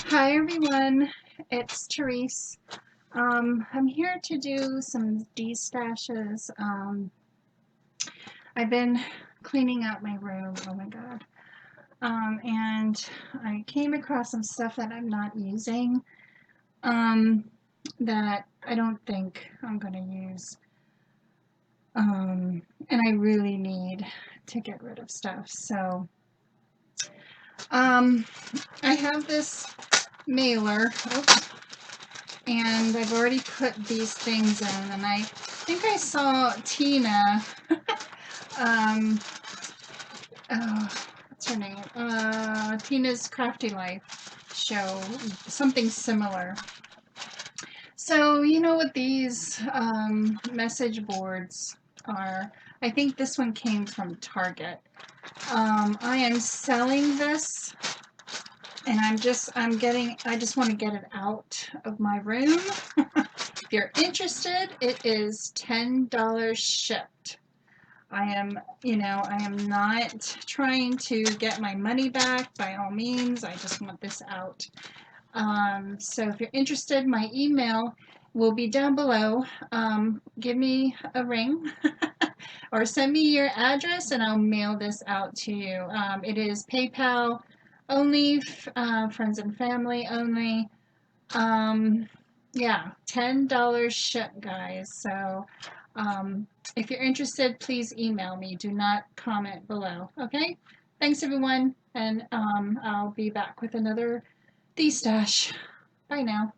Hi everyone, it's Tereese. I'm here to do some destashes. I've been cleaning out my room, oh my god. And I came across some stuff that I'm not using, that I don't think I'm going to use. And I really need to get rid of stuff. So, I have this mailer. Oops. And I've already put these things in, and I think I saw Tina, what's her name? Tina's Crafty Life show, something similar. So, you know what these message boards are? I think this one came from Target. I am selling this, and I just want to get it out of my room. If you're interested, it is $10 shipped. I am not trying to get my money back by all means. I just want this out. So if you're interested, my email will be down below. Give me a ring or send me your address and I'll mail this out to you. It is PayPal only, friends and family only. Yeah, $10 ship, guys. So if you're interested, please email me. Do not comment below. Okay? Thanks, everyone. And I'll be back with another Destash. Bye now.